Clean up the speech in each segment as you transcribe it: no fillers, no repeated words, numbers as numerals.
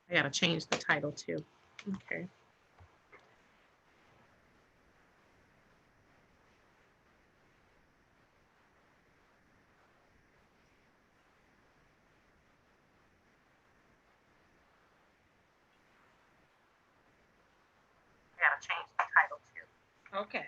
I gotta change the title too. Okay. I gotta change the title too. Okay.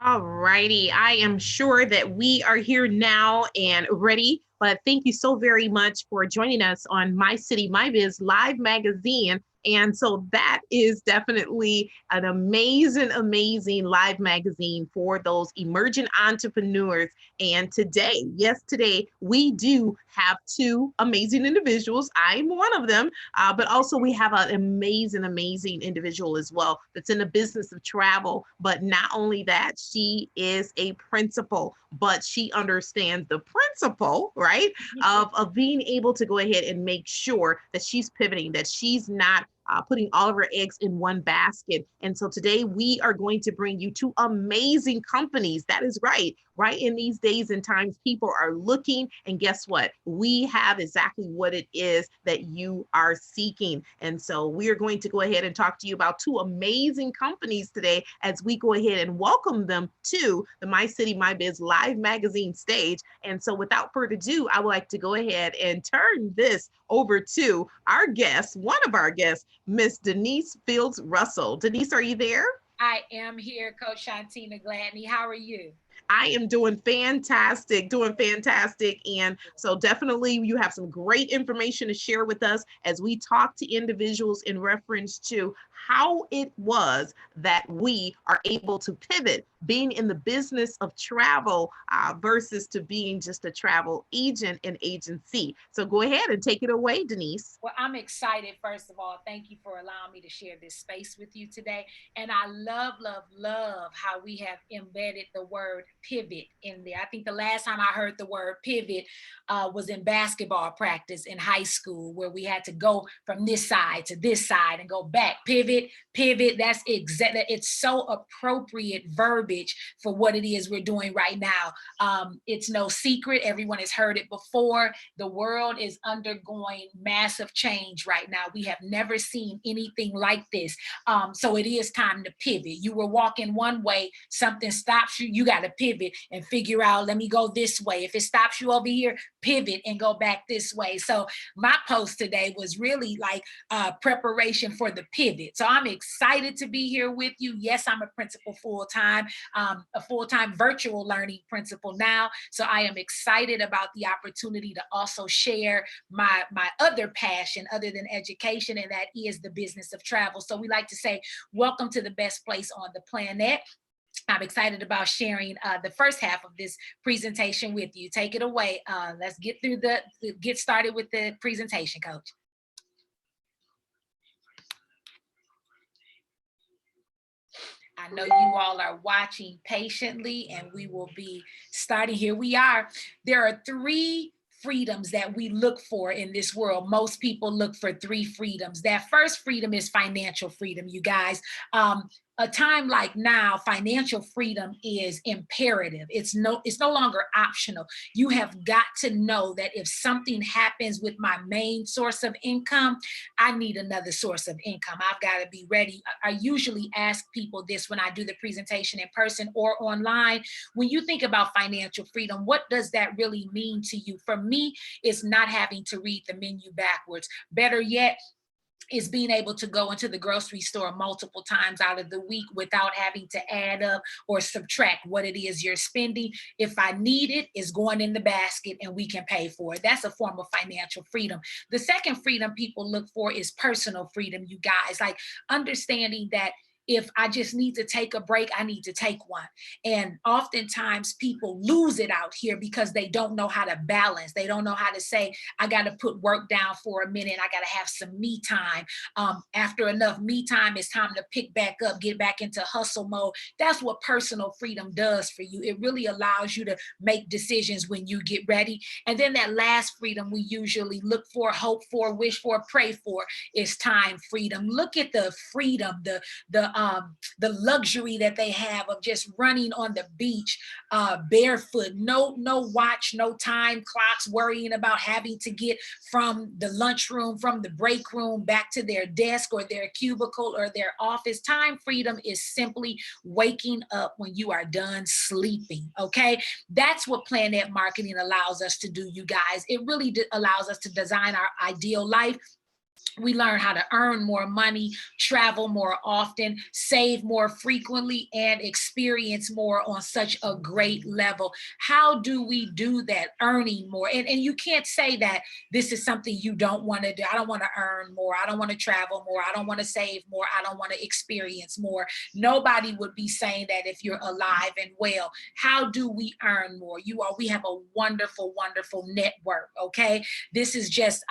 All righty. I am sure that we are here now and ready. But thank you so very much for joining us on My City, My Biz live magazine. And so that is definitely an amazing, amazing live magazine for those emerging entrepreneurs. And today, yes, today we do have two amazing individuals. I'm one of them, but also we have an amazing, amazing individual as well that's in the business of travel. But not only that, she is a principal, but she understands the principle, right, of being able to go ahead and make sure that she's pivoting, that she's not putting all of her eggs in one basket. And so today we are going to bring you two amazing companies. That is right. Right in these days and times, people are looking, and guess what? We have exactly what it is that you are seeking. And so we are going to go ahead and talk to you about two amazing companies today as we go ahead and welcome them to the My City, My Biz live magazine stage. And so without further ado, I would like to go ahead and turn this over to our guest, one of our guests, Miss Denise Fields Russell. Denise, are you there? I am here, Coach Shantina Gladney. How are you? I am doing fantastic, doing fantastic. And so definitely you have some great information to share with us as we talk to individuals in reference to how it was that we are able to pivot being in the business of travel versus to being just a travel agent and agency. So go ahead and take it away, Denise. Well, I'm excited, first of all. Thank you for allowing me to share this space with you today. And I love, love, love how we have embedded the word pivot in there. I think the last time I heard the word pivot was in basketball practice in high school, where we had to go from this side to this side and go back, pivot, pivot. That's exactly, it's so appropriate verbiage for what it is we're doing right now. It's no secret. Everyone has heard it before. The world is undergoing massive change right now. We have never seen anything like this. So it is time to pivot. You were walking one way, something stops you, you got to pivot and figure out, let me go this way. If it stops you over here, pivot and go back this way. So my post today was really like preparation for the pivot. So I'm excited to be here with you. Yes, I'm a principal full-time, a full-time virtual learning principal now. So I am excited about the opportunity to also share my other passion other than education, and that is the business of travel. So we like to say, welcome to the best place on the planet. I'm excited about sharing the first half of this presentation with you. Take it away. Let's get started with the presentation, Coach. I know you all are watching patiently, and we will be starting. Here we are. There are three freedoms that we look for in this world. Most people look for three freedoms. That first freedom is financial freedom, you guys. A time like now, financial freedom is imperative. It's no longer optional. You have got to know that if something happens with my main source of income, I need another source of income. I've got to be ready. I usually ask people this when I do the presentation in person or online. When you think about financial freedom, what does that really mean to you? For me, it's not having to read the menu backwards. Better yet, is being able to go into the grocery store multiple times out of the week without having to add up or subtract what it is you're spending. If I need it, it's going in the basket and we can pay for it. That's a form of financial freedom. The second freedom people look for is personal freedom, you guys, like understanding that if I just need to take a break, I need to take one. And oftentimes people lose it out here because they don't know how to balance. They don't know how to say, I got to put work down for a minute. I got to have some me time. After enough me time, it's time to pick back up, get back into hustle mode. That's what personal freedom does for you. It really allows you to make decisions when you get ready. And then that last freedom we usually look for, hope for, wish for, pray for is time freedom. Look at the freedom, the luxury that they have of just running on the beach barefoot, no watch, no time clocks, worrying about having to get from the lunchroom, from the break room back to their desk or their cubicle or their office. Time freedom is simply waking up when you are done sleeping. Okay, that's what Planet Marketing allows us to do, you guys. It really allows us to design our ideal life. We learn how to earn more money, travel more often, save more frequently, and experience more on such a great level. How do we do that? Earning more. And you can't say that this is something you don't want to do. I don't want to earn more. I don't want to travel more. I don't want to save more. I don't want to experience more. Nobody would be saying that if you're alive and well. How do we earn more? We have a wonderful, wonderful network. Okay. This is just,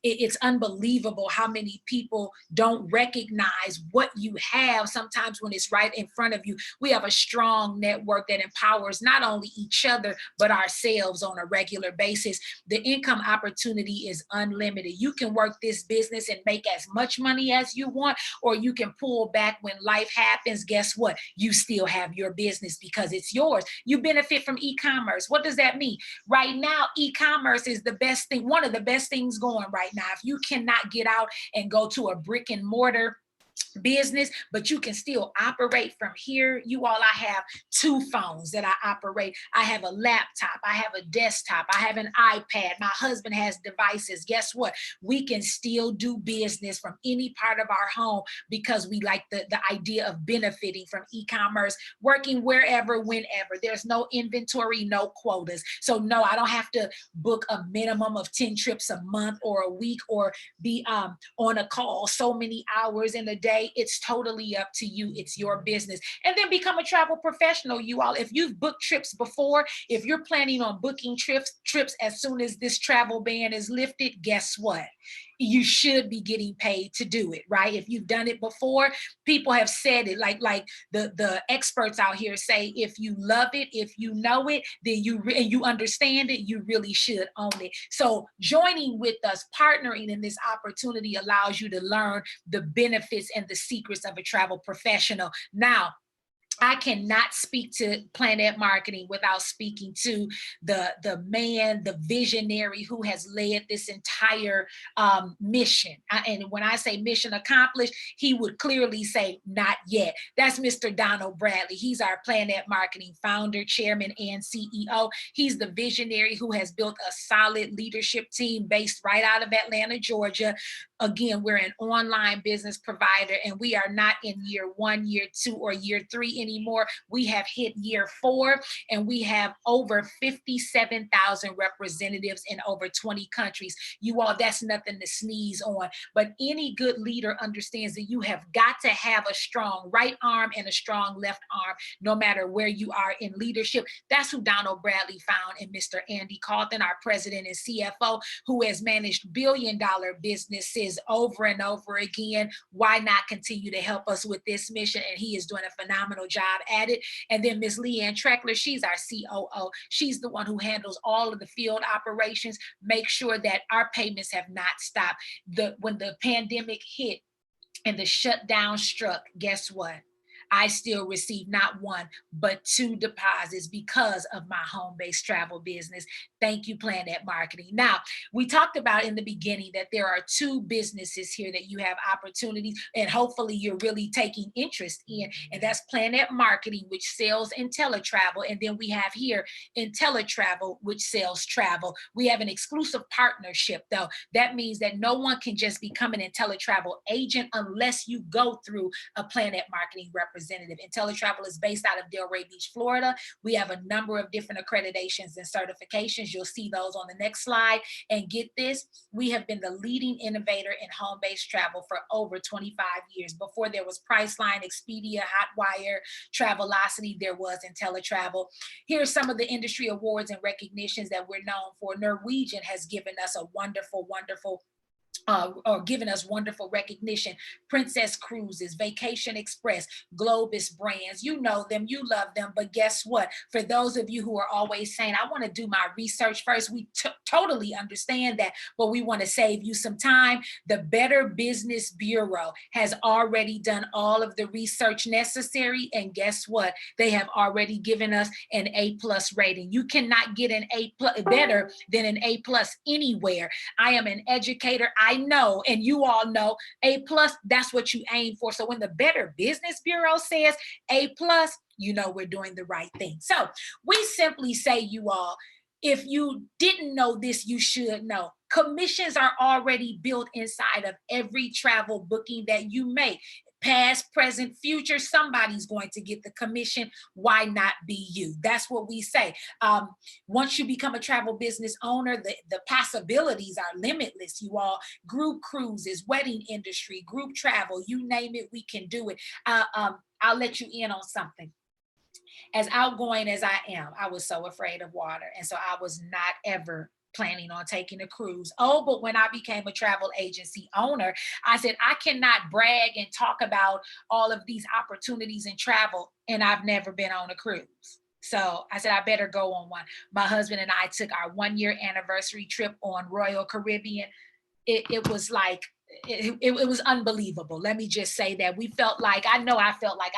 it's unbelievable how many people don't recognize what you have sometimes when it's right in front of you. We have a strong network that empowers not only each other, but ourselves on a regular basis. The income opportunity is unlimited. You can work this business and make as much money as you want, or you can pull back when life happens. Guess what? You still have your business because it's yours. You benefit from e-commerce. What does that mean? Right now, e-commerce is the best thing, one of the best things going right now. If you cannot get out and go to a brick and mortar business, but you can still operate from here. You all, I have two phones that I operate. I have a laptop, I have a desktop, I have an iPad. My husband has devices. Guess what? We can still do business from any part of our home because we like the idea of benefiting from e-commerce, working wherever, whenever. There's no inventory, no quotas. So no, I don't have to book a minimum of 10 trips a month or a week or be on a call so many hours in a day. It's totally up to you. It's your business. And then become a travel professional, you all. If you've booked trips before, if you're planning on booking trips as soon as this travel ban is lifted, guess what? You should be getting paid to do it, right? If you've done it before, people have said it, like the experts out here say, if you love it, if you know it, then you understand it, you really should own it. So joining with us, partnering in this opportunity allows you to learn the benefits and the secrets of a travel professional. Now, I cannot speak to Planet Marketing without speaking to the man, the visionary who has led this entire mission. And when I say mission accomplished, he would clearly say, not yet. That's Mr. Donald Bradley. He's our Planet Marketing founder, chairman, and CEO. He's the visionary who has built a solid leadership team based right out of Atlanta, Georgia. Again, we're an online business provider, and we are not in year 1, year 2, or year 3 anymore. We have hit year 4, and we have over 57,000 representatives in over 20 countries. You all, that's nothing to sneeze on. But any good leader understands that you have got to have a strong right arm and a strong left arm, no matter where you are in leadership. That's who Donald Bradley found in Mr. Andy Cawthon, our president and CFO, who has managed billion-dollar businesses messages over and over again. Why not continue to help us with this mission? And he is doing a phenomenal job at it. And then Miss Leanne Treckler, she's our COO. She's the one who handles all of the field operations, make sure that our payments have not stopped. When the pandemic hit and the shutdown struck, guess what? I still receive not one, but 2 deposits because of my home-based travel business. Thank you, Planet Marketing. Now, we talked about in the beginning that there are 2 businesses here that you have opportunities, and hopefully you're really taking interest in, and that's Planet Marketing, which sells IntelliTravel, and then we have here IntelliTravel, which sells travel. We have an exclusive partnership, though. That means that no one can just become an IntelliTravel agent unless you go through a Planet Marketing representative. IntelliTravel is based out of Delray Beach, Florida. We have a number of different accreditations and certifications. You'll see those on the next slide. And get this, we have been the leading innovator in home-based travel for over 25 years. Before there was Priceline, Expedia, Hotwire, Travelocity, there was IntelliTravel. Here's some of the industry awards and recognitions that we're known for. Norwegian has given us a wonderful or given us wonderful recognition. Princess Cruises, Vacation Express, Globus Brands, you know them, you love them, but guess what? For those of you who are always saying, I want to do my research first, we totally understand that, but we want to save you some time. The Better Business Bureau has already done all of the research necessary, and guess what? They have already given us an A+ rating. You cannot get an A+ better than an A+ anywhere. I am an educator. I know, and you all know, A+, that's what you aim for. So when the Better Business Bureau says A+, you know we're doing the right thing. So we simply say, you all, if you didn't know this, you should know. Commissions are already built inside of every travel booking that you make. Past, present, future, somebody's going to get the commission. Why not be you? That's what we say. Once you become a travel business owner, the possibilities are limitless, you all. Group cruises, wedding industry, group travel, you name it, we can do it. I'll let you in on something. As outgoing as I am, I was so afraid of water. And so I was not ever planning on taking a cruise. Oh, but when I became a travel agency owner, I said, I cannot brag and talk about all of these opportunities in travel, and I've never been on a cruise. So I said, I better go on one. My husband and I took our 1-year anniversary trip on Royal Caribbean. It was like, it was unbelievable. Let me just say that I felt like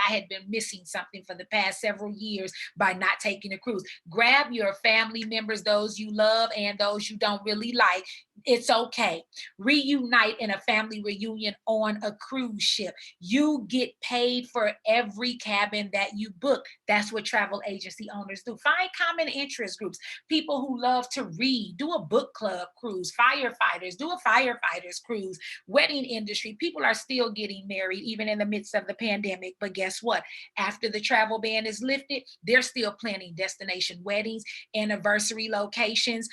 I had been missing something for the past several years by not taking a cruise. Grab your family members, those you love and those you don't really like. It's okay. Reunite in a family reunion on a cruise ship. You get paid for every cabin that you book. That's what travel agency owners do. Find common interest groups, people who love to read, do a book club cruise, firefighters, do a firefighters cruise, wedding industry. People are still getting married even in the midst of the pandemic. But guess what? After the travel ban is lifted, they're still planning destination weddings, anniversary locations.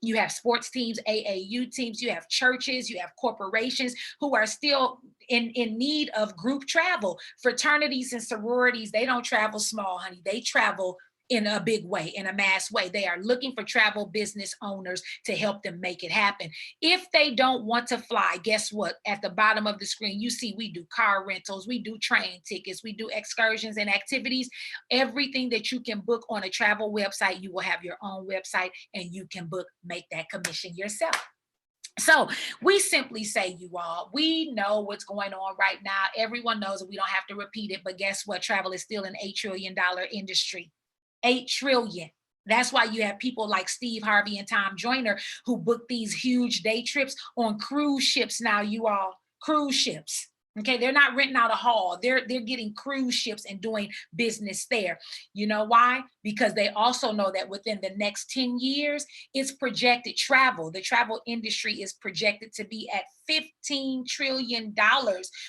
You have sports teams, AAU teams, you have churches, you have corporations who are still in need of group travel. Fraternities and sororities, they don't travel small, honey. They travel in a big way, in a mass way. They are looking for travel business owners to help them make it happen. If they don't want to fly, guess what? At the bottom of the screen, you see we do car rentals, we do train tickets, we do excursions and activities. Everything that you can book on a travel website, you will have your own website and you can book, make that commission yourself. So we simply say, you all, we know what's going on right now. Everyone knows that we don't have to repeat it, but guess what? Travel is still an $8 trillion industry. 8 trillion. That's why you have people like Steve Harvey and Tom Joyner who book these huge day trips on cruise ships now, you all. Cruise ships. Okay, they're not renting out a hall. They're getting cruise ships and doing business there. You know why? Because they also know that within the next 10 years, it's projected the travel industry is projected to be at $15 trillion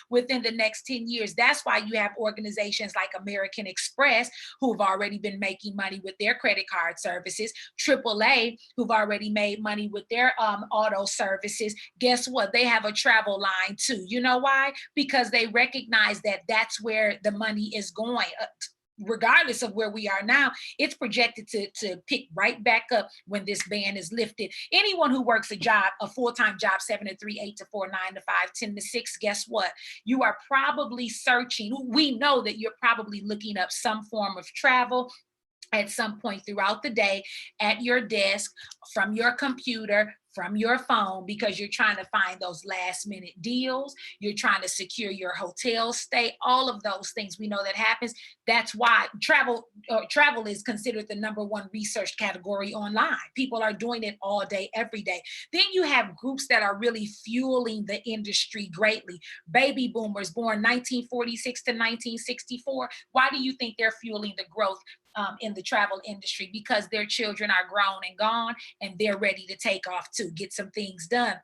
within the next 10 years. That's why you have organizations like American Express who've already been making money with their credit card services, AAA who've already made money with their auto services. Guess what? They have a travel line too. You know why? Because they recognize that that's where the money is going. regardless of where we are now, it's projected to pick right back up when this ban is lifted. Anyone who works a full-time job, 7 to 3, 8 to 4, 9 to 5, 10 to 6, guess what? You are probably searching. We know that you're probably looking up some form of travel at some point throughout the day, at your desk, from your computer, from your phone, because you're trying to find those last minute deals. You're trying to secure your hotel stay, all of those things. We know that happens. That's why travel is considered the #1 research category online. People are doing it all day, every day. Then you have groups that are really fueling the industry greatly. Baby boomers born 1946 to 1964. Why do you think they're fueling the growth in the travel industry? Because their children are grown and gone, and they're ready to take off to get some things done.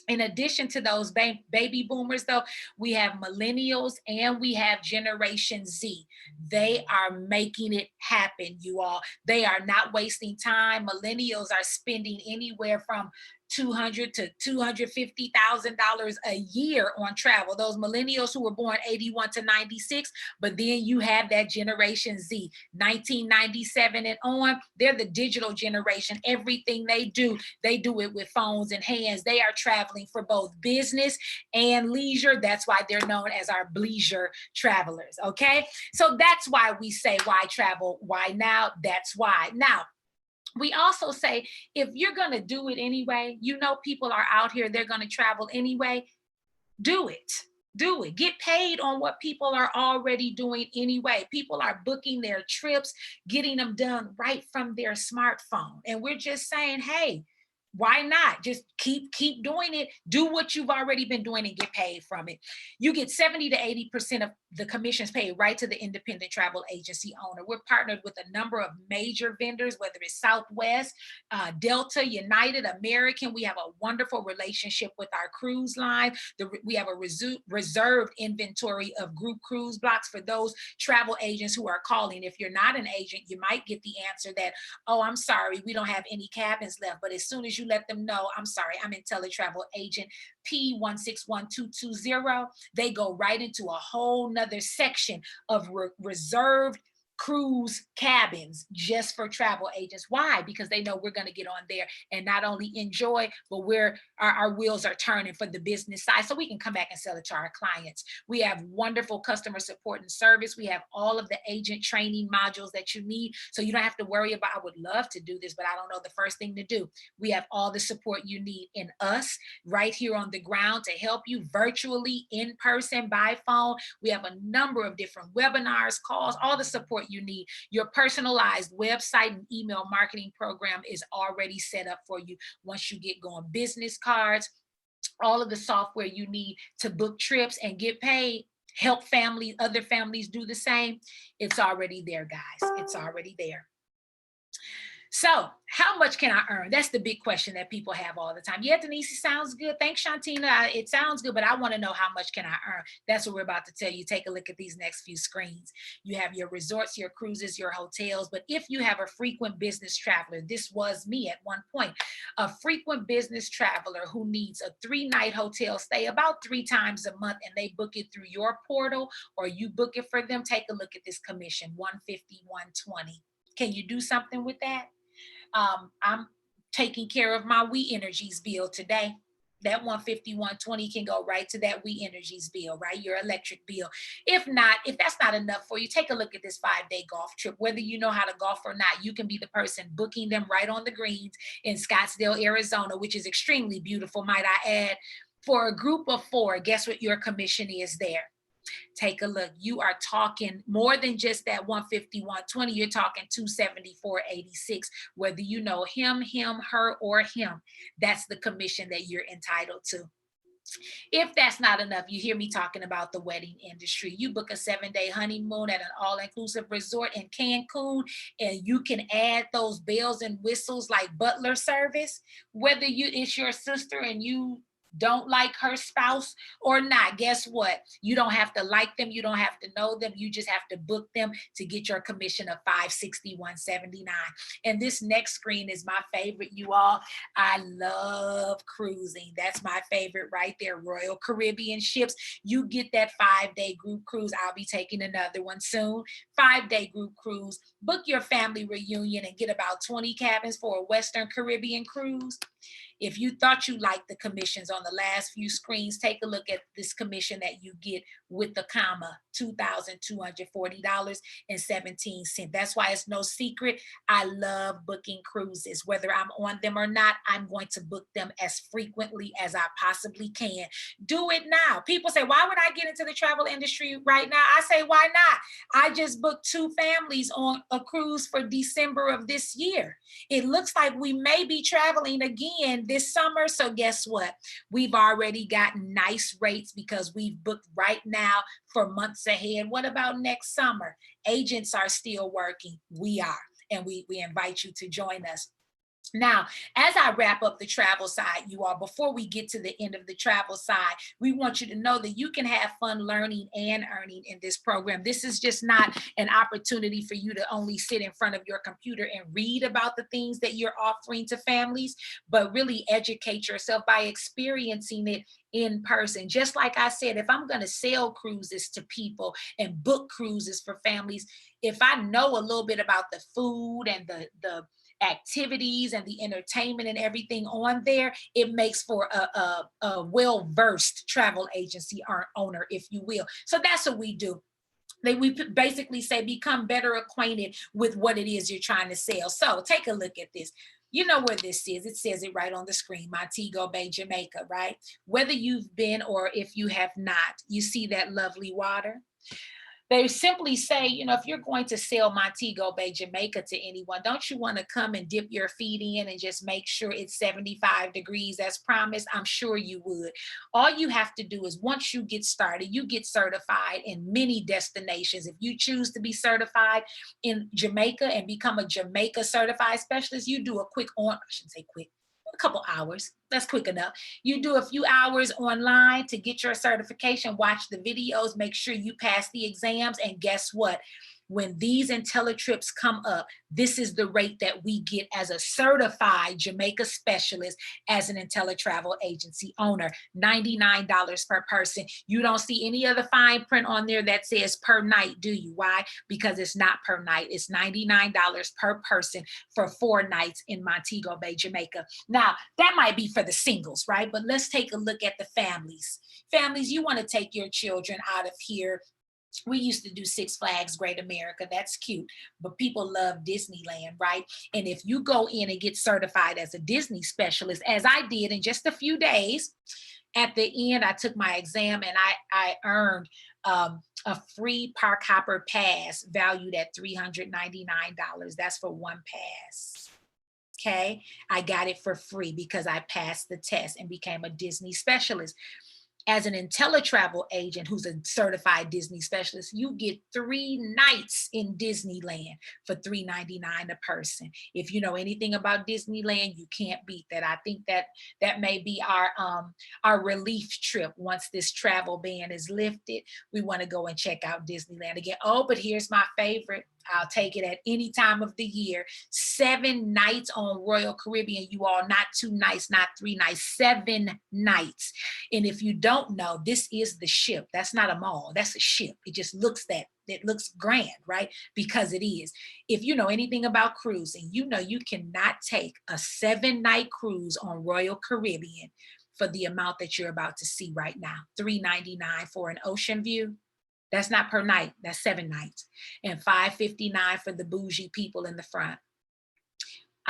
In addition to those baby boomers, though, we have millennials and we have Generation Z. They are making it happen, you all. They are not wasting time. Millennials are spending anywhere from $200,000 to $250,000 a year on travel. Those millennials who were born 81 to 96, but then you have that Generation Z, 1997 and on. They're the digital generation. Everything they do it with phones and hands. They are traveling for both business and leisure. That's why they're known as our bleisure travelers. Okay, so that's why we say, why travel? Why now? That's why. Now, we also say, if you're going to do it anyway, people are out here, they're going to travel anyway, do it. Do it. Get paid on what people are already doing anyway. People are booking their trips, getting them done right from their smartphone. And we're just saying, hey, why not? Just keep doing it. Do what you've already been doing and get paid from it. You get 70 to 80% of the commissions paid right to the independent travel agency owner. We're partnered with a number of major vendors, whether it's Southwest, Delta, United, American. We have a wonderful relationship with our cruise line. We have a reserved inventory of group cruise blocks for those travel agents who are calling. If you're not an agent, you might get the answer that, oh, I'm sorry, we don't have any cabins left. But as soon as you let them know, I'm sorry, I'm IntelliTravel agent P161220, they go right into a whole nother section of reserved cruise cabins just for travel agents. Why? Because they know we're going to get on there and not only enjoy, but our wheels are turning for the business side, so we can come back and sell it to our clients. We have wonderful customer support and service. We have all of the agent training modules that you need, so you don't have to worry about, I would love to do this, but I don't know the first thing to do. We have all the support you need in us right here on the ground to help you virtually, in person, by phone. We have a number of different webinars, calls, all the support you need. Your personalized website and email marketing program is already set up for you once you get going. Business cards, all of the software you need to book trips and get paid, help other families do the same. It's already there, guys. It's already there. So how much can I earn? That's the big question that people have all the time. Yeah, Denise, it sounds good. Thanks, Shantina. It sounds good, but I want to know, how much can I earn? That's what we're about to tell you. Take a look at these next few screens. You have your resorts, your cruises, your hotels. But if you have a frequent business traveler, this was me at one point, a frequent business traveler who needs a 3-night hotel stay about 3 times a month, and they book it through your portal or you book it for them, take a look at this commission, $150, $120. Can you do something with that? I'm taking care of my We Energies bill today. That $150, $120 can go right to that We Energies bill, right? Your electric bill. If that's not enough for you, take a look at this 5-day golf trip. Whether you know how to golf or not, you can be the person booking them right on the greens in Scottsdale, Arizona, which is extremely beautiful, might I add. For a group of 4, guess what your commission is there? Take a look. You are talking more than just that 150, 120. You're talking 274, 86. Whether you know him, her, or him, that's the commission that you're entitled to. If that's not enough, you hear me talking about the wedding industry. You book a 7-day honeymoon at an all-inclusive resort in Cancun, and you can add those bells and whistles like butler service. Whether it's your sister and you don't like her spouse or not, guess what? You don't have to like them. You don't have to know them. You just have to book them to get your commission of $561.79. And this next screen is my favorite, you all. I love cruising. That's my favorite right there. Royal Caribbean ships. You get that 5-day group cruise. I'll be taking another one soon. 5-day group cruise. Book your family reunion and get about 20 cabins for a Western Caribbean cruise. If you thought you liked the commissions on the last few screens, take a look at this commission that you get with the comma, $2,240.17. That's why it's no secret. I love booking cruises. Whether I'm on them or not, I'm going to book them as frequently as I possibly can. Do it now. People say, why would I get into the travel industry right now? I say, why not? I just booked 2 families on a cruise for December of this year. It looks like we may be traveling again this summer. So guess what? We've already gotten nice rates because we've booked right now for months ahead. What about next summer? Agents are still working. We are. And we invite you to join us. Now, as I wrap up the travel side, you all, before we get to the end of the travel side, we want you to know that you can have fun learning and earning in this program. This is just not an opportunity for you to only sit in front of your computer and read about the things that you're offering to families, but really educate yourself by experiencing it in person. Just like I said, if I'm going to sell cruises to people and book cruises for families, if I know a little bit about the food and the activities and the entertainment and everything on there, it makes for a well-versed travel agency owner, if you will. So that's what we do. We basically say become better acquainted with what it is you're trying to sell. So take a look at this. You know where this is. It says it right on the screen, Montego Bay, Jamaica, right? Whether you've been or if you have not, you see that lovely water. They simply say, you know, if you're going to sell Montego Bay, Jamaica to anyone, don't you want to come and dip your feet in and just make sure it's 75 degrees as promised? I'm sure you would. All you have to do is once you get started, you get certified in many destinations. If you choose to be certified in Jamaica and become a Jamaica certified specialist, you do a quick I shouldn't say quick, a couple hours. That's quick enough. You do a few hours online to get your certification, watch the videos, make sure you pass the exams. And guess what? When these IntelliTrips come up, this is the rate that we get as a certified Jamaica specialist as an IntelliTravel agency owner, $99 per person. You don't see any other fine print on there that says per night, do you? Why? Because it's not per night. It's $99 per person for 4 nights in Montego Bay, Jamaica. Now, that might be for the singles, right? But let's take a look at the families. Families, you want to take your children out of here. We used to do Six Flags Great America. That's cute. But people love Disneyland, right? And if you go in and get certified as a Disney specialist, as I did in just a few days, at the end, I took my exam and I earned a free park hopper pass valued at $399. That's for one pass. Okay. I got it for free because I passed the test and became a Disney specialist. As an IntelliTravel agent who's a certified Disney specialist, you get 3 nights in Disneyland for $399 a person. If you know anything about Disneyland, you can't beat that. I think that may be our relief trip once this travel ban is lifted. We want to go and check out Disneyland again. Oh, but here's my favorite. I'll take it at any time of the year. 7 nights on Royal Caribbean, you all, not 2 nights, not 3 nights, 7 nights. And if you don't know, this is the ship. That's not a mall. That's a ship. It just looks it looks grand, right? Because it is. If you know anything about cruising, you know you cannot take a 7-night cruise on Royal Caribbean for the amount that you're about to see right now. $399 for an ocean view. That's not per night. That's 7 nights. And $559 for the bougie people in the front.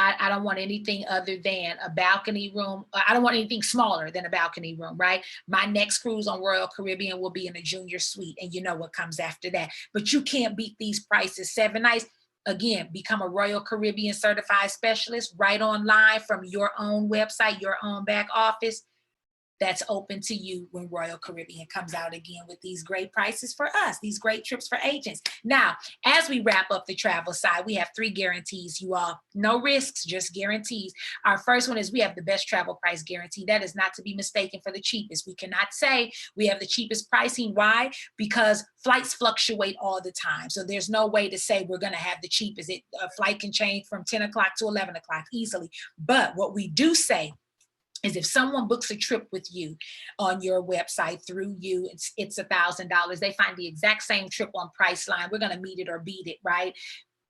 I don't want anything other than a balcony room. I don't want anything smaller than a balcony room, right? My next cruise on Royal Caribbean will be in a junior suite, and you know what comes after that. But you can't beat these prices. 7 nights. Again, become a Royal Caribbean certified specialist right online from your own website, your own back office. that's open to you when Royal Caribbean comes out again with these great prices for us, these great trips for agents. Now, as we wrap up the travel side, we have 3 guarantees, you all. No risks, just guarantees. Our first one is we have the best travel price guarantee. That is not to be mistaken for the cheapest. We cannot say we have the cheapest pricing. Why? Because flights fluctuate all the time. So there's no way to say we're going to have the cheapest. A flight can change from 10 o'clock to 11 o'clock easily. But what we do say is if someone books a trip with you on your website through you, it's $1,000. They find the exact same trip on Priceline. We're going to meet it or beat it, right?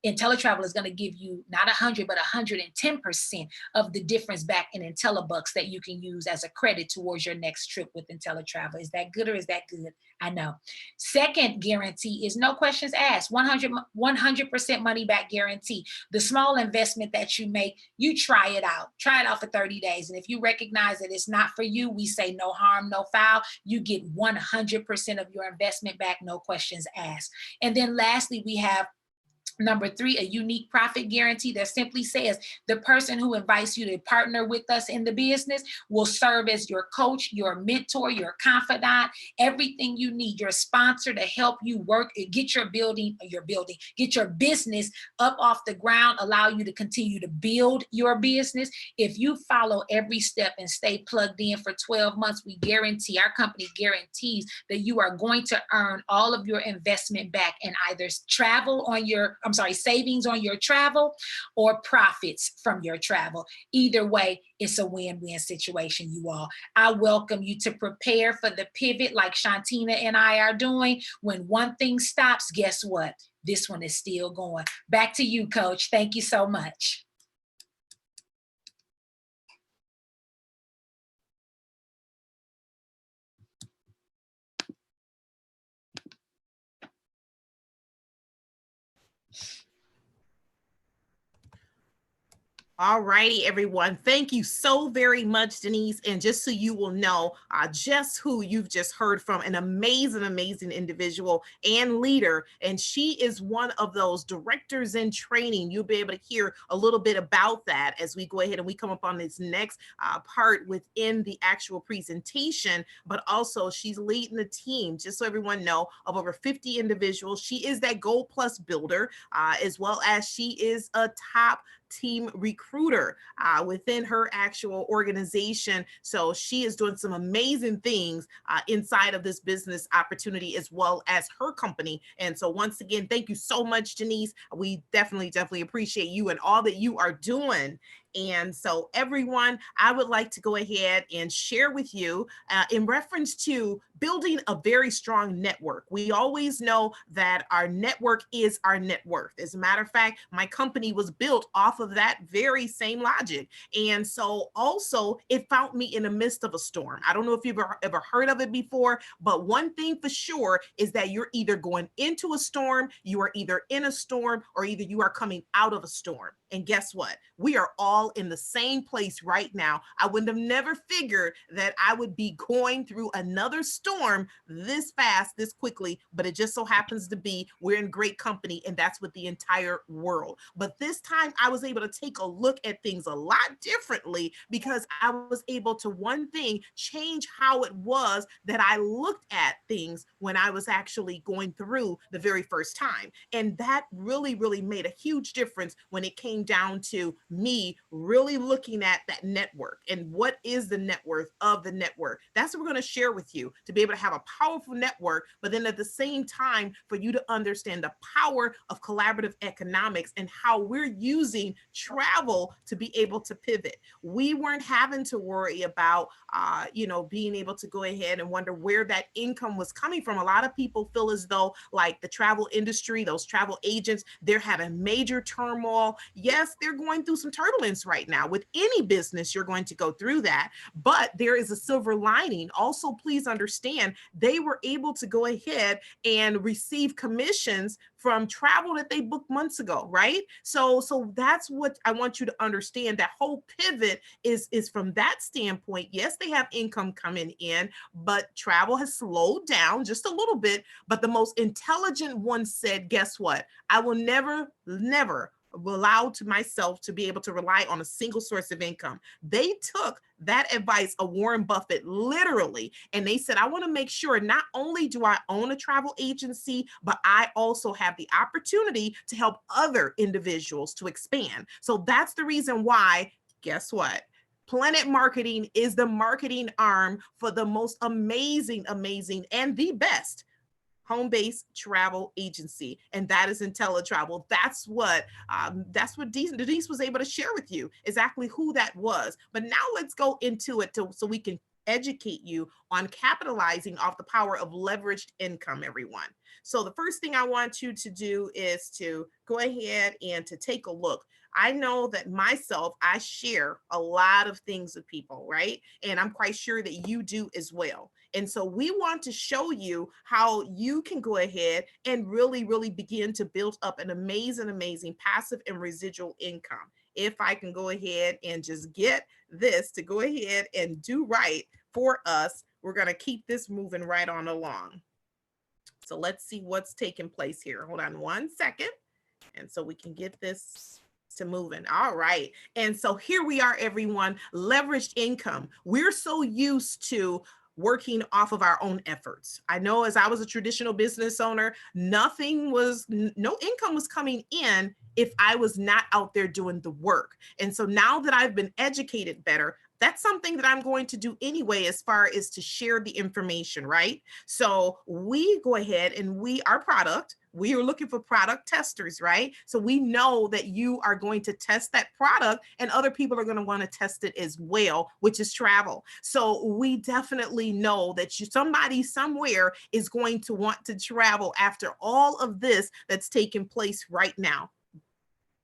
IntelliTravel is going to give you not 100, but 110% of the difference back in IntelliBucks that you can use as a credit towards your next trip with IntelliTravel. Is that good or is that good? I know. Second guarantee is no questions asked, 100% money back guarantee. The small investment that you make, you try it out. Try it out for 30 days. And if you recognize that it's not for you, we say no harm, no foul. You get 100% of your investment back, no questions asked. And then lastly, we have number 3, a unique profit guarantee that simply says the person who invites you to partner with us in the business will serve as your coach, your mentor, your confidant, everything you need, your sponsor to help you work, get your get your business up off the ground, allow you to continue to build your business. If you follow every step and stay plugged in for 12 months, our company guarantees that you are going to earn all of your investment back in either savings on your travel or profits from your travel. Either way, it's a win-win situation, you all. I welcome you to prepare for the pivot like Shantina and I are doing. When one thing stops, guess what? This one is still going. Back to you, Coach. Thank you so much. All righty, everyone. Thank you so very much, Denise. And just so you will know just who you've just heard from, an amazing, amazing individual and leader. And she is one of those directors in training. You'll be able to hear a little bit about that as we go ahead and we come up on this next part within the actual presentation. But also she's leading the team, just so everyone know, of over 50 individuals. She is that Gold Plus builder, as well as she is a top team recruiter within her actual organization. So she is doing some amazing things inside of this business opportunity as well as her company. And so once again, thank you so much, Janice. We definitely appreciate you and all that you are doing. And so everyone, I would like to go ahead and share with you in reference to building a very strong network. We always know that our network is our net worth. As a matter of fact, my company was built off of that very same logic. And so also it found me in the midst of a storm. I don't know if you've ever heard of it before, but one thing for sure is that you're either going into a storm, you are either in a storm, or either you are coming out of a storm. And guess what? We are all in the same place right now. I would have never figured that I would be going through another storm this fast, this quickly, but it just so happens to be we're in great company, and that's with the entire world. But this time I was able to take a look at things a lot differently because I was able to, one thing, change how it was that I looked at things when I was actually going through the very first time. And that really, really made a huge difference when it came down to me really looking at that network and what is the net worth of the network. That's what we're going to share with you, to be able to have a powerful network, but then at the same time for you to understand the power of collaborative economics and how we're using travel to be able to pivot. We weren't having to worry about being able to go ahead and wonder where that income was coming from. A lot of people feel as though like the travel industry, those travel agents, they're having major turmoil. Yes, they're going through some turbulence right now. With any business, you're going to go through that, but there is a silver lining. Also, please understand, they were able to go ahead and receive commissions from travel that they booked months ago, right? So that's what I want you to understand. That whole pivot is from that standpoint. Yes, they have income coming in, but travel has slowed down just a little bit. But the most intelligent one said, guess what? I will never allowed to myself to be able to rely on a single source of income. They took that advice of Warren Buffett literally, and they said, I want to make sure not only do I own a travel agency, but I also have the opportunity to help other individuals to expand. So that's the reason why, guess what? Planet Marketing is the marketing arm for the most amazing, amazing, and the best home-based travel agency, and that is IntelliTravel. That's what Denise was able to share with you exactly who that was. But now let's go into it so we can educate you on capitalizing off the power of leveraged income, everyone. So the first thing I want you to do is to go ahead and to take a look. I know that myself, I share a lot of things with people, right? And I'm quite sure that you do as well. And so we want to show you how you can go ahead and really, really begin to build up an amazing, amazing passive and residual income. If I can go ahead and just get this to go ahead and do right for us, we're going to keep this moving right on along. So let's see what's taking place here. Hold on one second. And so we can get this to moving. All right. And so here we are, everyone, leveraged income. We're so used to working off of our own efforts. I know as I was a traditional business owner, no income was coming in if I was not out there doing the work. And so now that I've been educated better, that's something that I'm going to do anyway, as far as to share the information, right? So we go ahead and our product, we are looking for product testers, right? So we know that you are going to test that product and other people are going to want to test it as well, which is travel. So we definitely know that somebody somewhere is going to want to travel after all of this that's taking place right now.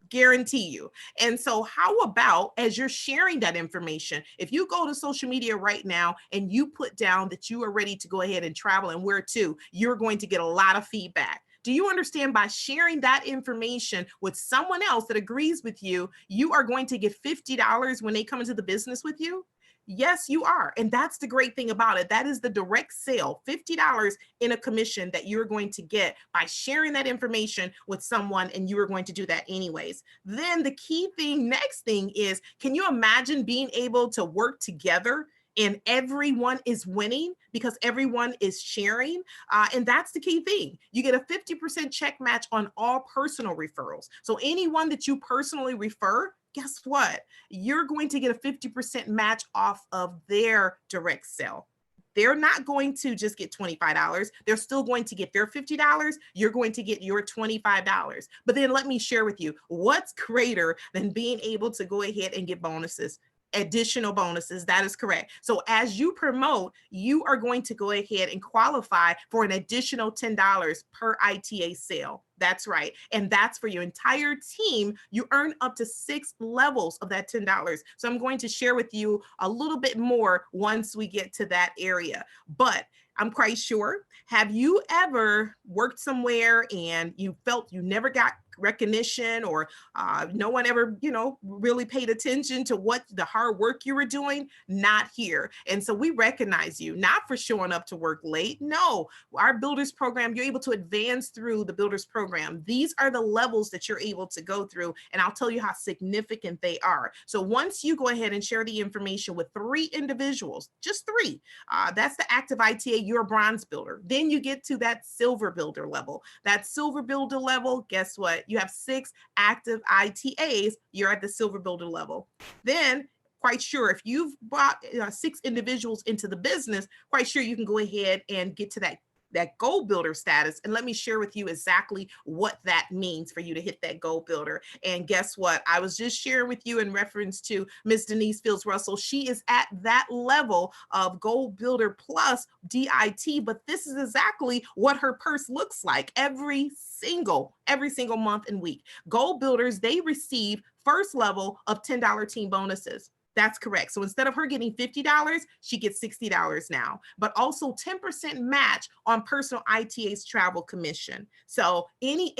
Guarantee you. And so how about, as you're sharing that information, if you go to social media right now and you put down that you are ready to go ahead and travel and where to, you're going to get a lot of feedback. Do you understand? By sharing that information with someone else that agrees with you, you are going to get $50 when they come into the business with you? Yes, you are. And that's the great thing about it. That is the direct sale, $50 in a commission that you're going to get by sharing that information with someone, and you are going to do that anyways. Then the key thing, next thing is, can you imagine being able to work together and everyone is winning because everyone is sharing? And that's the key thing. You get a 50% check match on all personal referrals. So anyone that you personally refer, guess what? You're going to get a 50% match off of their direct sale. They're not going to just get $25. They're still going to get their $50. You're going to get your $25. But then let me share with you, what's greater than being able to go ahead and get bonuses? Additional bonuses. That is correct. So as you promote, you are going to go ahead and qualify for an additional $10 per ITA sale. That's right. And that's for your entire team. You earn up to 6 levels of that $10. So I'm going to share with you a little bit more once we get to that area. But I'm quite sure, have you ever worked somewhere and you felt you never got recognition, or no one ever, really paid attention to what the hard work you were doing? Not here. And so we recognize you, not for showing up to work late. No, our builders program, you're able to advance through the builders program. These are the levels that you're able to go through, and I'll tell you how significant they are. So once you go ahead and share the information with 3 individuals, just 3, that's the active ITA, you're a bronze builder. Then you get to that silver builder level. That silver builder level, guess what? You have 6 active ITAs, you're at the silver builder level. Then quite sure if you've brought 6 individuals into the business, quite sure you can go ahead and get to that gold builder status. And let me share with you exactly what that means for you to hit that gold builder. And guess what? I was just sharing with you in reference to Miss Denise Fields Russell. She is at that level of gold builder plus DIT, but this is exactly what her purse looks like every single month and week. Gold builders, they receive first level of $10 team bonuses. That's correct. So instead of her getting $50, she gets $60 now, but also 10% match on personal ITA's travel commission. So any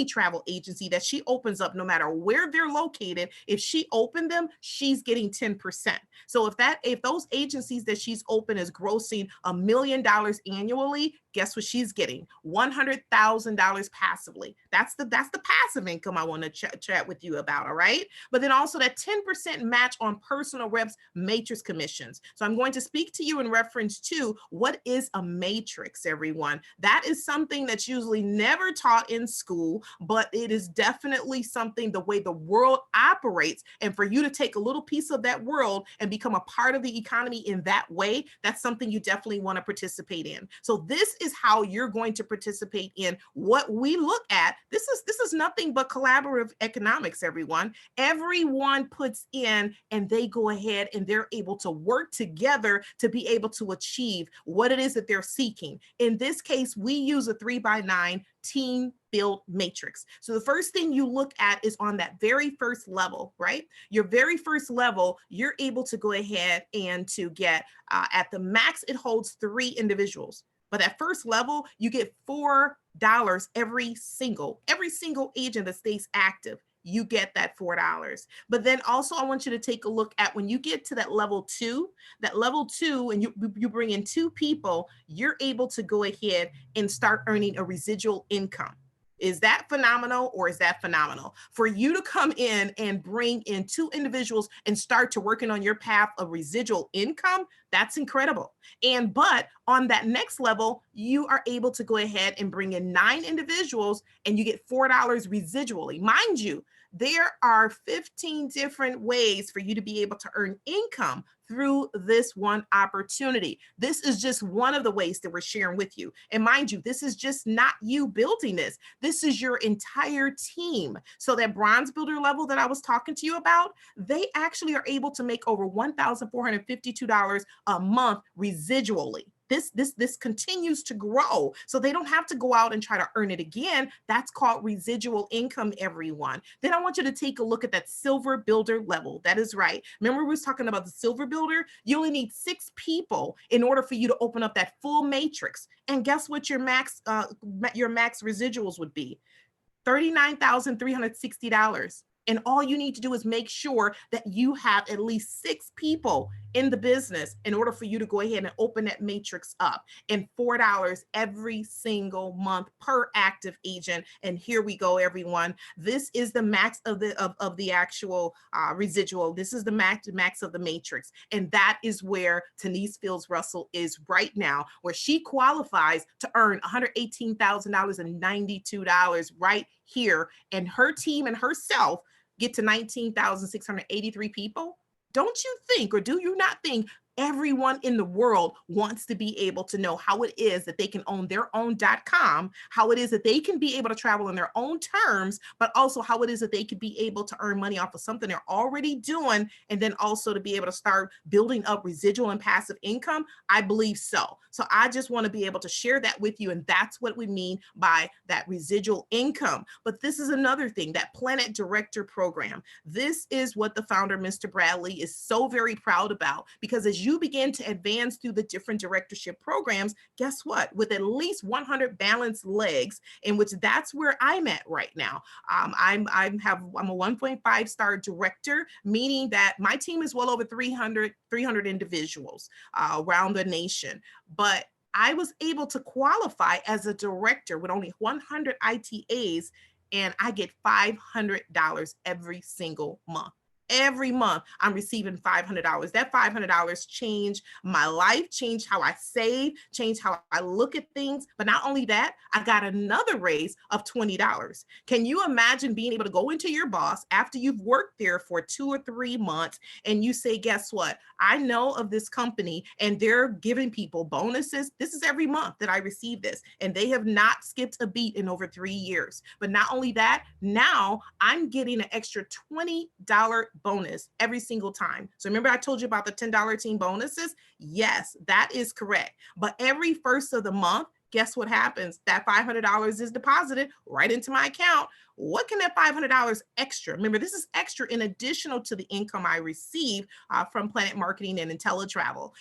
travel agency that she opens up, no matter where they're located, if she opened them, she's getting 10%. So if those agencies that she's open is grossing $1 million annually, guess what she's getting? $100,000 passively. That's the passive income I want to chat with you about, all right? But then also that 10% match on personal reps matrix commissions. So I'm going to speak to you in reference to what is a matrix, everyone. That is something that's usually never taught in school, but it is definitely something the way the world operates. And for you to take a little piece of that world and become a part of the economy in that way, that's something you definitely want to participate in. So this is how you're going to participate in what we look at. This is nothing but collaborative economics, everyone. Everyone puts in and they go ahead and they're able to work together to be able to achieve what it is that they're seeking. In this case, we use a 3x9 team build matrix. So the first thing you look at is on that very first level, right? Your very first level, you're able to go ahead and to get at the max, it holds 3 individuals. But at first level, you get $4 every single agent that stays active. You get that $4. But then also I want you to take a look at when you get to that level 2, and you bring in 2 people, you're able to go ahead and start earning a residual income. Is that phenomenal or is that phenomenal? For you to come in and bring in 2 individuals and start to working on your path of residual income, that's incredible. But on that next level, you are able to go ahead and bring in 9 individuals and you get $4 residually. Mind you, there are 15 different ways for you to be able to earn income through this one opportunity. This is just one of the ways that we're sharing with you. And mind you, this is just not you building this. This is your entire team. So that bronze builder level that I was talking to you about, they actually are able to make over $1,452 a month residually. This continues to grow. So they don't have to go out and try to earn it again. That's called residual income, everyone. Then I want you to take a look at that silver builder level. That is right. Remember we was talking about the silver builder? You only need 6 people in order for you to open up that full matrix. And guess what your max residuals would be? $39,360. And all you need to do is make sure that you have at least 6 people in the business in order for you to go ahead and open that matrix up, and $4 every single month per active agent. And here we go, everyone. This is the max of the actual residual. This is the max of the matrix. And that is where Tanise Fields Russell is right now, where she qualifies to earn $118,092 right here. And her team and herself get to 19,683 people. Don't you think, or do you not think, everyone in the world wants to be able to know how it is that they can own their own .com, how it is that they can be able to travel in their own terms, but also how it is that they could be able to earn money off of something they're already doing, and then also to be able to start building up residual and passive income? I believe so. So I just want to be able to share that with you, and that's what we mean by that residual income. But this is another thing, that Planet Director program. This is what the founder, Mr. Bradley, is so very proud about, because as you begin to advance through the different directorship programs, guess what? With at least 100 balanced legs, in which that's where I'm at right now. I'm a 1.5 star director, meaning that my team is well over 300 individuals around the nation. But I was able to qualify as a director with only 100 ITAs, and I get $500 every single month. Every month I'm receiving $500. That $500 changed my life, changed how I save, changed how I look at things. But not only that, I got another raise of $20. Can you imagine being able to go into your boss after you've worked there for 2 or 3 months and you say, guess what? I know of this company and they're giving people bonuses. This is every month that I receive this, and they have not skipped a beat in over 3 years. But not only that, now I'm getting an extra $20 bonus every single time. So remember I told you about the $10 team bonuses? Yes, that is correct. But every first of the month, guess what happens? That $500 is deposited right into my account. What can that $500 extra? Remember, this is extra in additional to the income I receive from Planet Marketing and IntelliTravel.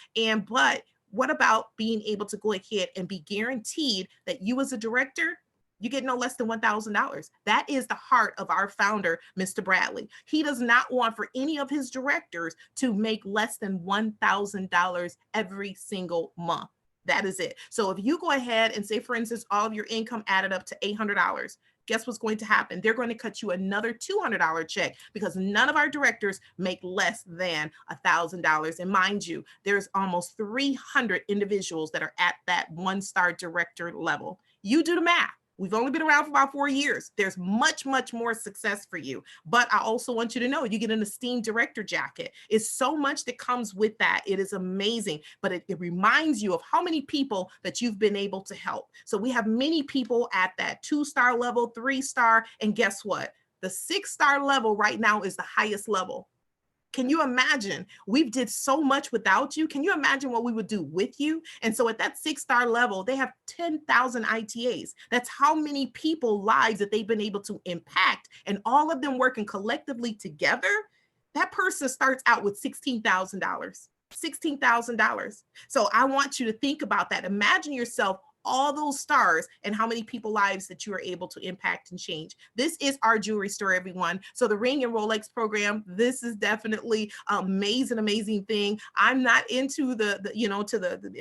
But what about being able to go ahead and be guaranteed that you as a director, you get no less than $1,000. That is the heart of our founder, Mr. Bradley. He does not want for any of his directors to make less than $1,000 every single month. That is it. So if you go ahead and say, for instance, all of your income added up to $800, guess what's going to happen? They're going to cut you another $200 check because none of our directors make less than $1,000. And mind you, there's almost 300 individuals that are at that one-star director level. You do the math. We've only been around for about 4 years. There's much, much more success for you. But I also want you to know you get an esteemed director jacket. It's so much that comes with that. It is amazing. But it reminds you of how many people that you've been able to help. So we have many people at that 2-star level, 3-star. And guess what? The 6-star level right now is the highest level. Can you imagine? We've did so much without you. Can you imagine what we would do with you? And so at that 6-star level, they have 10,000 ITAs. That's how many people lives that they've been able to impact, and all of them working collectively together. That person starts out with $16,000. $16,000. So I want you to think about that. Imagine yourself all those stars and how many people lives that you are able to impact and change. This is our jewelry store, everyone. So the ring and Rolex program, this is definitely amazing, amazing thing. I'm not into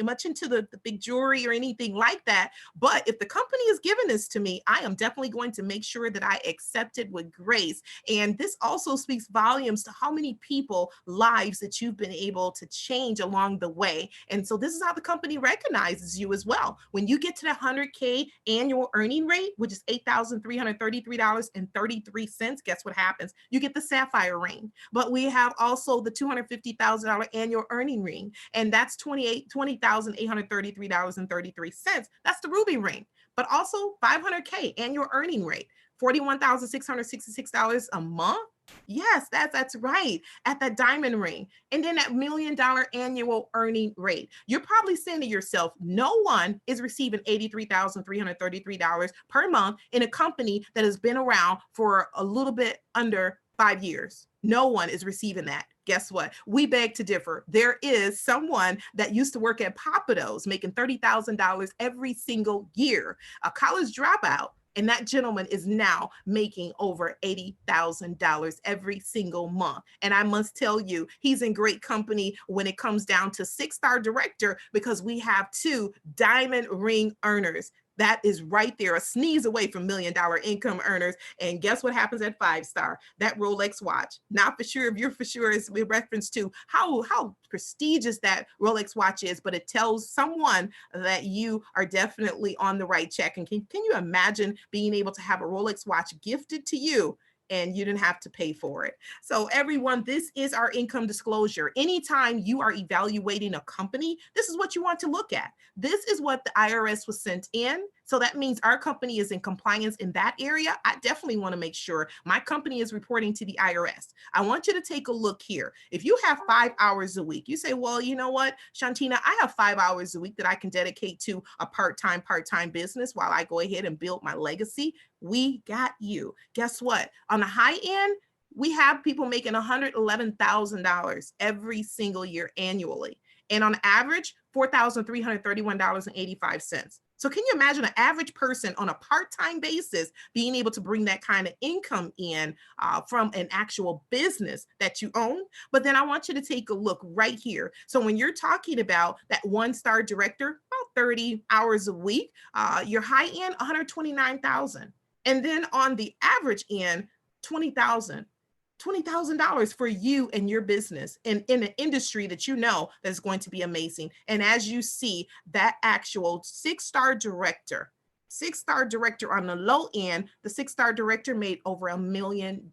much into the big jewelry or anything like that. But if the company is giving this to me, I am definitely going to make sure that I accept it with grace. And this also speaks volumes to how many people lives that you've been able to change along the way. And so this is how the company recognizes you as well. When you get to the 100K annual earning rate, which is $8,333.33, guess what happens? You get the sapphire ring. But we have also the $250,000 annual earning ring, and that's $20,833.33. That's the ruby ring. But also 500K annual earning rate, $41,666 a month. Yes, that's right. At that diamond ring. And then that $1 million annual earning rate. You're probably saying to yourself, no one is receiving $83,333 per month in a company that has been around for a little bit under 5 years. No one is receiving that. Guess what? We beg to differ. There is someone that used to work at Papados making $30,000 every single year, a college dropout. And that gentleman is now making over $80,000 every single month. And I must tell you, he's in great company when it comes down to 6-star director, because we have 2 diamond ring earners. That is right there, a sneeze away from $1 million income earners. And guess what happens at 5-star? That Rolex watch. Not for sure if you're for sure is with reference to how prestigious that Rolex watch is, but it tells someone that you are definitely on the right check. And can you imagine being able to have a Rolex watch gifted to you and you didn't have to pay for it? So everyone, this is our income disclosure. Anytime you are evaluating a company, this is what you want to look at. This is what the IRS was sent in. So that means our company is in compliance in that area. I definitely want to make sure my company is reporting to the IRS. I want you to take a look here. If you have 5 hours a week, you say, well, you know what, Shantina, I have 5 hours a week that I can dedicate to a part-time business while I go ahead and build my legacy. We got you. Guess what? On the high end, we have people making $111,000 every single year annually. And on average, $4,331.85. So can you imagine an average person on a part-time basis being able to bring that kind of income in from an actual business that you own? But then I want you to take a look right here. So when you're talking about that 1-star director, about 30 hours a week, your high end, 129,000. And then on the average end, $20,000. $20,000 for you and your business in an industry that you know that's going to be amazing. And as you see, that actual 6-star director on the low end, the 6-star director made over $1 million.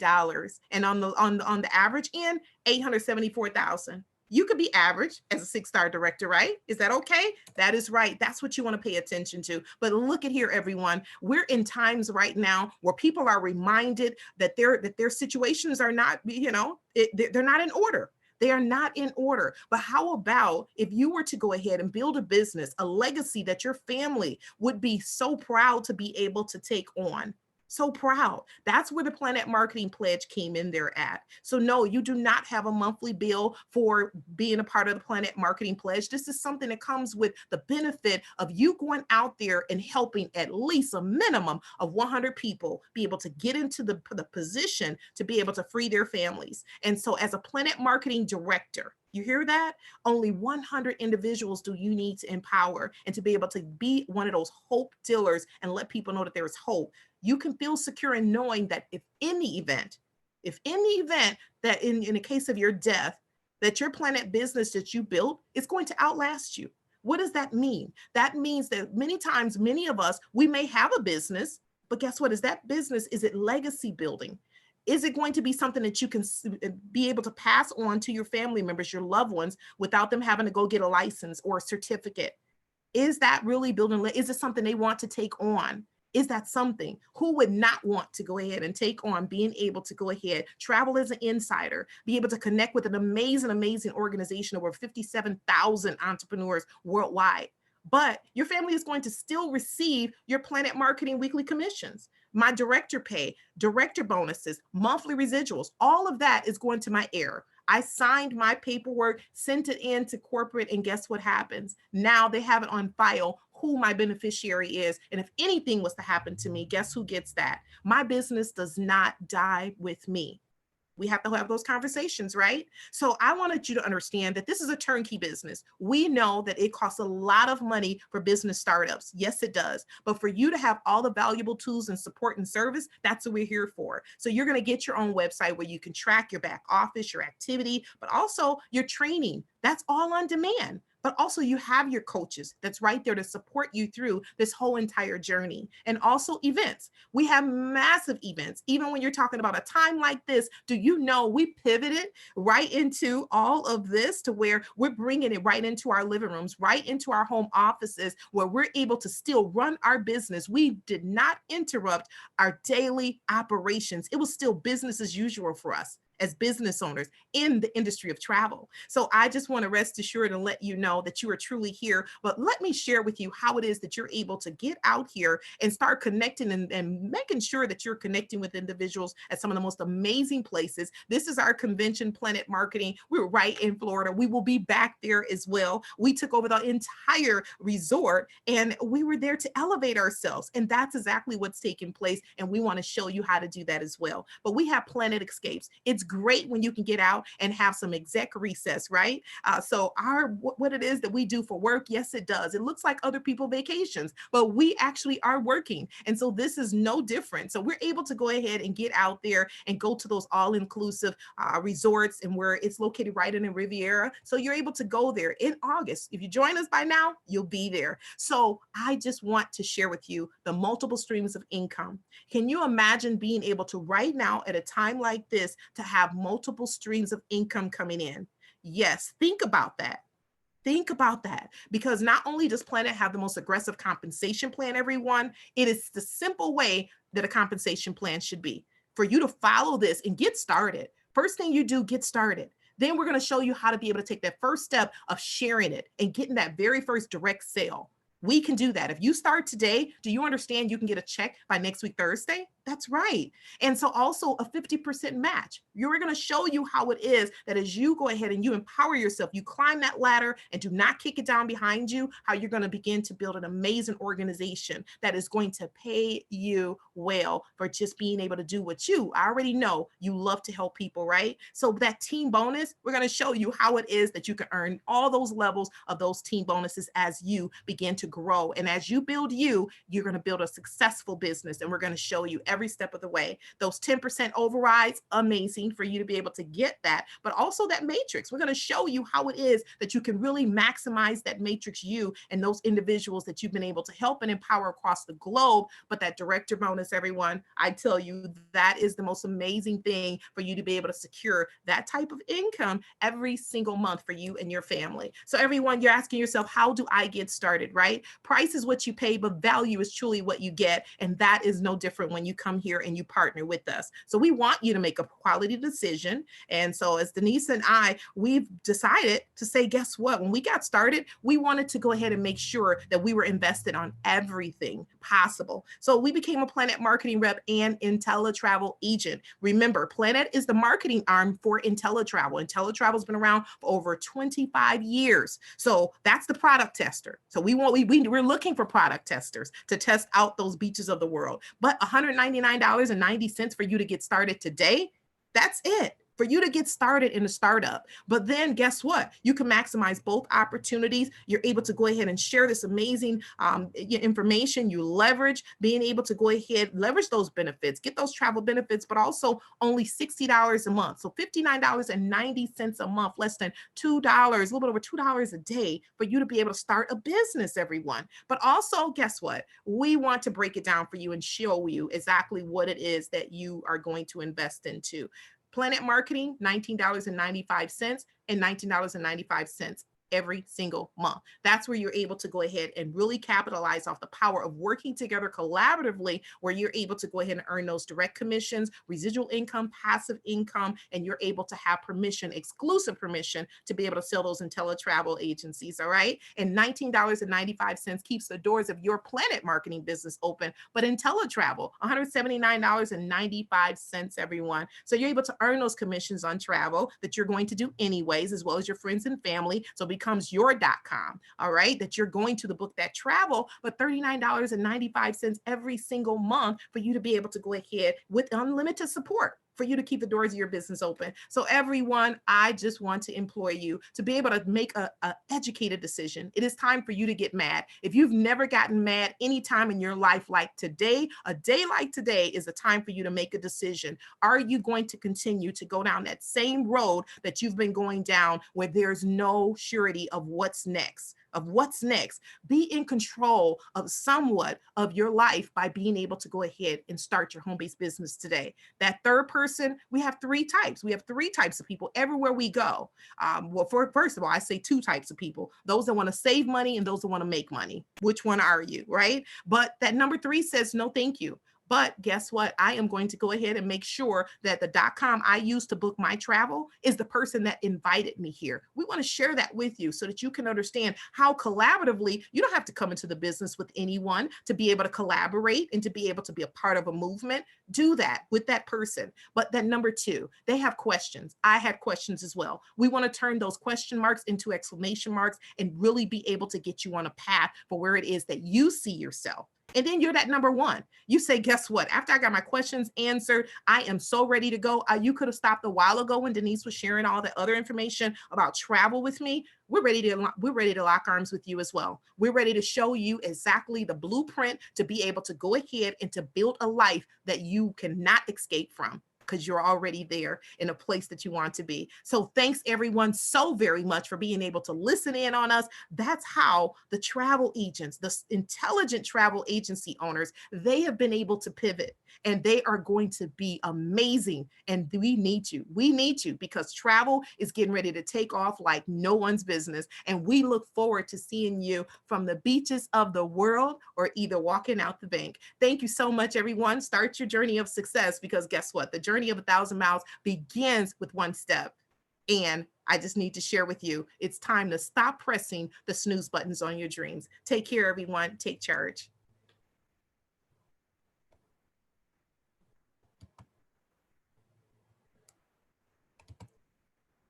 And on the average end, 874,000. You could be average as a 6-star director, right? Is that okay? That is right. That's what you want to pay attention to. But look at here, everyone. We're in times right now where people are reminded that their situations are not, they're not in order. They are not in order. But how about if you were to go ahead and build a business, a legacy that your family would be so proud to be able to take on? So proud. That's where the Planet Marketing Pledge came in there at. So no, you do not have a monthly bill for being a part of the Planet Marketing Pledge. This is something that comes with the benefit of you going out there and helping at least a minimum of 100 people be able to get into the position to be able to free their families. And so as a Planet Marketing Director, You hear that? Only 100 individuals do you need to empower and to be able to be one of those hope dealers and let people know that there is hope. You can feel secure in knowing that if in the event that in the case of your death, that your Planet business that you built is going to outlast you. What does that mean? That means that many times, many of us, we may have a business, but guess what? Is that business, is it legacy building? Is it going to be something that you can be able to pass on to your family members, your loved ones, without them having to go get a license or a certificate? Is that really building? Is it something they want to take on? Is that something? Who would not want to go ahead and take on being able to go ahead, travel as an insider, be able to connect with an amazing, amazing organization, over 57,000 entrepreneurs worldwide? But your family is going to still receive your Planet Marketing weekly commissions, my director pay, director bonuses, monthly residuals. All of that is going to my heir. I signed my paperwork, sent it in to corporate, and guess what happens? Now they have it on file who my beneficiary is. And if anything was to happen to me, guess who gets that? My business does not die with me. We have to have those conversations, right? So I wanted you to understand that this is a turnkey business. We know that it costs a lot of money for business startups. Yes, it does. But for you to have all the valuable tools and support and service, that's what we're here for. So you're going to get your own website where you can track your back office, your activity, but also your training. That's all on demand. But also you have your coaches that's right there to support you through this whole entire journey. And also events. We have massive events. Even when you're talking about a time like this, do you know we pivoted right into all of this to where we're bringing it right into our living rooms, right into our home offices, where we're able to still run our business. We did not interrupt our daily operations. It was still business as usual for us as business owners in the industry of travel. So I just want to rest assured and let you know that you are truly here. But let me share with you how it is that you're able to get out here and start connecting and making sure that you're connecting with individuals at some of the most amazing places. This is our convention, Planet Marketing. We were right in Florida. We will be back there as well. We took over the entire resort and we were there to elevate ourselves. And that's exactly what's taking place. And we want to show you how to do that as well. But we have Planet Escapes. It's great when you can get out and have some exec recess, right? So what it is that we do for work, yes, it does. It looks like other people vacations, but we actually are working. And so this is no different. So we're able to go ahead and get out there and go to those all-inclusive resorts, and where it's located right in the Riviera. So you're able to go there in August. If you join us by now, you'll be there. So I just want to share with you the multiple streams of income. Can you imagine being able to right now at a time like this to have multiple streams of income coming in? Yes, think about that. Think about that, because not only does Planet have the most aggressive compensation plan, everyone, it is the simple way that a compensation plan should be. For you to follow this and get started, first thing you do, get started. Then we're going to show you how to be able to take that first step of sharing it and getting that very first direct sale. We can do that. If you start today, do you understand you can get a check by next week, Thursday? That's right. And so also a 50% match. You're going to show you how it is that as you go ahead and you empower yourself, you climb that ladder and do not kick it down behind you, how you're going to begin to build an amazing organization that is going to pay you well for just being able to do what I already know you love to help people, right? So that team bonus, we're going to show you how it is that you can earn all those levels of those team bonuses as you begin to grow. And as you build you're going to build a successful business. And we're going to show you every step of the way. Those 10% overrides, amazing for you to be able to get that. But also that matrix, we're going to show you how it is that you can really maximize that matrix you and those individuals that you've been able to help and empower across the globe. But that director bonus, everyone, I tell you, that is the most amazing thing for you to be able to secure that type of income every single month for you and your family. So everyone, you're asking yourself, how do I get started, right? Price is what you pay, but value is truly what you get. And that is no different when you come here and you partner with us. So we want you to make a quality decision. And so as Denise and I, we've decided to say, guess what? When we got started, we wanted to go ahead and make sure that we were invested on everything possible. So we became a Planet marketing rep and IntelliTravel agent. Remember, Planet is the marketing arm for IntelliTravel. IntelliTravel has been around for over 25 years. So that's the product tester. So we're looking for product testers to test out those beaches of the world. But $199.90 for you to get started today, that's it. for you to get started in a startup. But then guess what? You can maximize both opportunities. You're able to go ahead and share this amazing information. You leverage being able to go ahead, leverage those benefits, get those travel benefits, but also only $60 a month. So $59.90 a month, less than $2, a little bit over $2 a day for you to be able to start a business, everyone. But also, guess what? We want to break it down for you and show you exactly what it is that you are going to invest into. Planet Marketing, $19.95 and $19.95 every single month. That's where you're able to go ahead and really capitalize off the power of working together collaboratively, where you're able to go ahead and earn those direct commissions, residual income, passive income, and you're able to have permission, exclusive permission, to be able to sell those IntelliTravel agencies. All right. And $19.95 keeps the doors of your Planet Marketing business open, but IntelliTravel, $179.95, everyone. So you're able to earn those commissions on travel that you're going to do anyways, as well as your friends and family. So becomes your .com, all right, that you're going to the book that travel, but $39.95 every single month for you to be able to go ahead with unlimited support for you to keep the doors of your business open. So everyone, I just want to implore you to be able to make a educated decision. It is time for you to get mad. If you've never gotten mad any time in your life like today, a day like today is a time for you to make a decision. Are you going to continue to go down that same road that you've been going down, where there's no surety of what's next? Be in control of somewhat of your life by being able to go ahead and start your home-based business today. That third person, we have three types. We have three types of people everywhere we go. First of all, I say two types of people: those that want to save money and those that want to make money. Which one are you, right? But that number three says no, thank you. But guess what? I am going to go ahead and make sure that the .com I use to book my travel is the person that invited me here. We want to share that with you so that you can understand how collaboratively, you don't have to come into the business with anyone to be able to collaborate and to be able to be a part of a movement. Do that with that person. But then number two, they have questions. I had questions as well. We want to turn those question marks into exclamation marks and really be able to get you on a path for where it is that you see yourself. And then you're that number one. You say, guess what? After I got my questions answered, I am so ready to go. You could have stopped a while ago when Denise was sharing all the other information about travel with me. We're ready to lock arms with you as well. We're ready to show you exactly the blueprint to be able to go ahead and to build a life that you cannot escape from, because you're already there in a place that you want to be. So thanks everyone so very much for being able to listen in on us. That's how the travel agents, the intelligent travel agency owners, they have been able to pivot, and they are going to be amazing. And we need you. We need you, because travel is getting ready to take off like no one's business. And we look forward to seeing you from the beaches of the world or either walking out the bank. Thank you so much, everyone. Start your journey of success, because guess what? The journey of 1,000 miles begins with one step. And I just need to share with you, it's time to stop pressing the snooze buttons on your dreams. Take care, everyone. Take charge.